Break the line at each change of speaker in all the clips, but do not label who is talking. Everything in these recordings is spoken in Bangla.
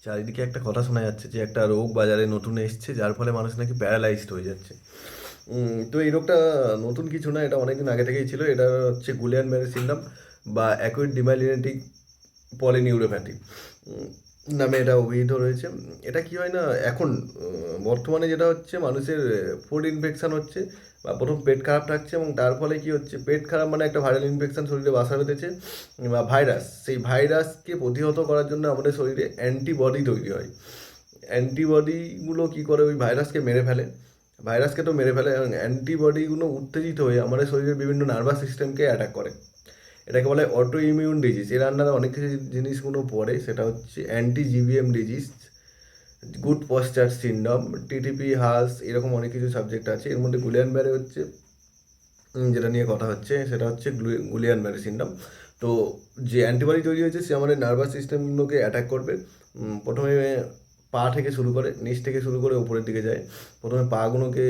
চারিদিকে একটা কথা শোনা যাচ্ছে যে একটা রোগ বাজারে নতুন এসছে, যার ফলে মানুষ নাকি প্যারালাইজড হয়ে যাচ্ছে। তো এই রোগটা নতুন কিছু না, এটা অনেকদিন আগে থেকেই ছিল। এটা হচ্ছে গুলিয়ান ব্যারে সিন্ড্রোম বা অ্যাকুইড ডিমাইলিনেটিক পলিনিউরোপ্যাথি নামে এটা অভিহিত রয়েছে। এটা কি হয় না, এখন বর্তমানে যেটা হচ্ছে, মানুষের ফুড ইনফেকশন হচ্ছে বা প্রথম পেট খারাপ থাকছে, এবং তার ফলে কি হচ্ছে, পেট খারাপ মানে একটা ভাইরাল ইনফেকশন শরীরে বাসা বেঁধেছে বা ভাইরাস, সেই ভাইরাসকে প্রতিহত করার জন্য আমাদের শরীরে অ্যান্টিবডি তৈরি হয়। অ্যান্টিবডিগুলো কী করে, ওই ভাইরাসকে মেরে ফেলে। ভাইরাসকে তো মেরে ফেলে, এবং অ্যান্টিবডিগুলো উত্তেজিত হয়ে আমাদের শরীরের বিভিন্ন নার্ভাস সিস্টেমকে অ্যাটাক করে। এটাকে বলে অটো ইমিউন ডিজিজ। এর আন্ডারে অনেক কিছু জিনিসগুলো পড়ে, সেটা হচ্ছে anti GBM disease, Goodpasture syndrome, TTP HUS, এরকম অনেক কিছু সাবজেক্ট আছে। এর মধ্যে গুলিয়ান ব্যারে হচ্ছে যেটা নিয়ে কথা হচ্ছে, সেটা হচ্ছে গুলিয়ান ব্যারে সিন্ড্রোম। তো যে অ্যান্টিবডি তৈরি হয়েছে, সে আমাদের নার্ভাস সিস্টেমগুলোকে অ্যাটাক করবে। প্রথমে পা থেকে শুরু করে, নিচ থেকে শুরু করে উপরের দিকে যায়। প্রথমে পাগুলোকে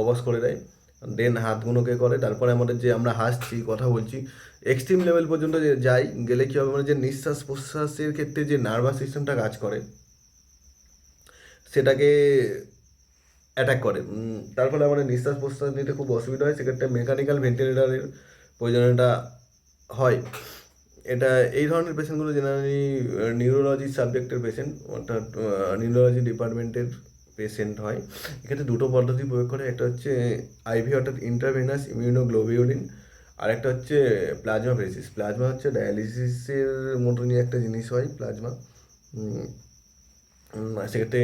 অবশ করে দেয়, দেন হাতগুলোকে করে, তারপরে আমাদের যে আমরা হাসছি, কথা বলছি, এক্সট্রিম লেভেল পর্যন্ত যে যাই, গেলে কী হবে, মানে যে নিঃশ্বাস প্রশ্বাসের ক্ষেত্রে যে নার্ভাস সিস্টেমটা কাজ করে, সেটাকে অ্যাটাক করে। তার ফলে আমাদের নিঃশ্বাস প্রশ্বাস নিতে খুব অসুবিধা হয়। সেক্ষেত্রে মেকানিক্যাল ভেন্টিলেটারের প্রয়োজনীয়তা হয়। এটা এই ধরনের পেশেন্টগুলো জেনারেলি নিউরোলজি সাবজেক্টের পেশেন্ট, অর্থাৎ নিউরোলজি ডিপার্টমেন্টের পেশেন্ট হয়। এক্ষেত্রে দুটো পদ্ধতি প্রয়োগ করে, একটা হচ্ছে আইভি অর্থাৎ ইন্ট্রাভেনাস ইমিউনোগ্লোবিউলিন, আর একটা হচ্ছে প্লাজমা ফেরেসিস। প্লাজমা হচ্ছে ডায়ালিসিসের মতনই একটা জিনিস হয় প্লাজমা। সেক্ষেত্রে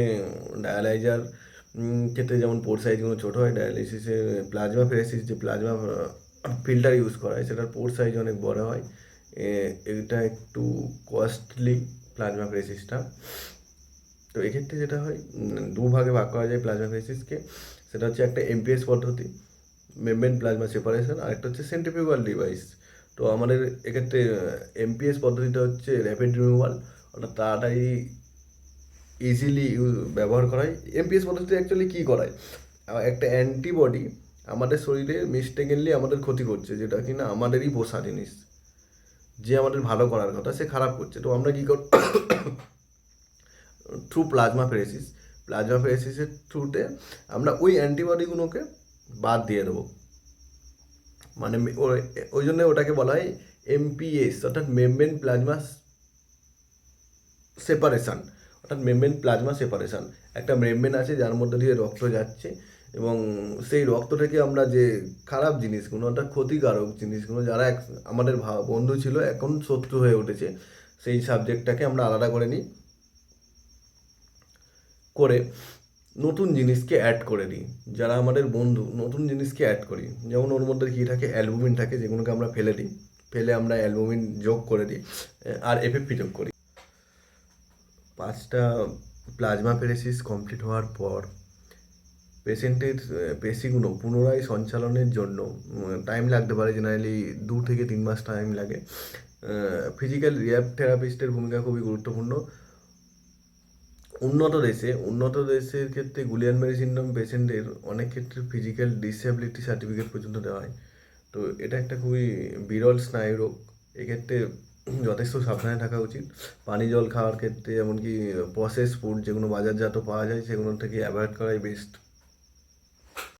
ডায়ালাইজার ক্ষেত্রে যেমন পোর্ট সাইজগুলো ছোটো হয়, ডায়ালিসিসে প্লাজমা ফেরেসিস যে প্লাজমা ফিল্টার ইউজ করা হয়, সেটার পোর্ট সাইজ অনেক বড় হয়। এটা একটু কস্টলি প্লাজমা ফেরেসিসটা। তো এক্ষেত্রে যেটা হয়, দুভাগে ভাগ করা যায় প্লাজমা ফেরেসিসকে। সেটা হচ্ছে একটা এমপিএস পদ্ধতি, মেমব্রেন প্লাজমা সেপারেশন, আর একটা হচ্ছে সেন্ট্রিফিউগাল ডিভাইস। তো আমাদের এক্ষেত্রে এমপিএস পদ্ধতিটা হচ্ছে র্যাপিড রিমুভাল, অর্থাৎ তাড়াতাড়ি ইজিলি ব্যবহার করায়। এমপিএস পদ্ধতিতে অ্যাকচুয়ালি কী করায়, একটা অ্যান্টিবডি আমাদের শরীরে মিস্টেকেনলি আমাদের ক্ষতি করছে, যেটা কিনা আমাদেরই পোষা জিনিস, যে আমাদের ভালো করার কথা সে খারাপ করছে। তো আমরা কী কর থ্রু প্লাজমা ফেরেসিসের থ্রুতে আমরা ওই অ্যান্টিবডিগুলোকে বাদ দিয়ে দেবো। মানে ওই জন্য ওটাকে বলা হয় এমপিএস, অর্থাৎ মেমব্রেন প্লাজমা সেপারেশান। অর্থাৎ মেমব্রেন প্লাজমা সেপারেশান, একটা মেমব্রেন আছে যার মধ্যে দিয়ে রক্ত যাচ্ছে, এবং সেই রক্ত থেকে আমরা যে খারাপ জিনিসগুলো, অর্থাৎ ক্ষতিকারক জিনিসগুলো, যারা আমাদের বন্ধু ছিল এখন শত্রু হয়ে উঠেছে, সেই সাবজেক্টটাকে আমরা আলাদা করে নিই, করে নতুন জিনিসকে অ্যাড করে দিই। যারা আমাদের বন্ধু, নতুন জিনিসকে অ্যাড করি। যেমন ওর মধ্যে কী থাকে, অ্যালবুমিন থাকে, যেগুলোকে আমরা ফেলে দিই, ফেলে আমরা অ্যালবুমিন যোগ করে দিই, আর এফএফপি যোগ করি। 5টা প্লাজমা ফেরেসিস কমপ্লিট হওয়ার পর পেশেন্টের পেশিগুলো পুনরায় সঞ্চালনের জন্য টাইম লাগতে পারে, জেনারেলি 2 থেকে 3 মাস টাইম লাগে। ফিজিক্যাল রিহ্যাব থেরাপিস্টের ভূমিকা খুবই গুরুত্বপূর্ণ। উন্নত দেশের ক্ষেত্রে গুলিয়ান ব্যারে সিনড্রোম পেশেন্টের অনেক ক্ষেত্রে ফিজিক্যাল ডিসএবিলিটি সার্টিফিকেট পর্যন্ত দেওয়া হয়। তো এটা একটা খুবই বিরল স্নায়ু রোগ। এক্ষেত্রে যথেষ্ট সাবধানে থাকা উচিত। পানি জল খাওয়ার ক্ষেত্রে, এমনকি প্রসেস ফুড যেগুলো বাজারজাত পাওয়া যায়, সেগুলো থেকে অ্যাভয়েড করাই বেস্ট।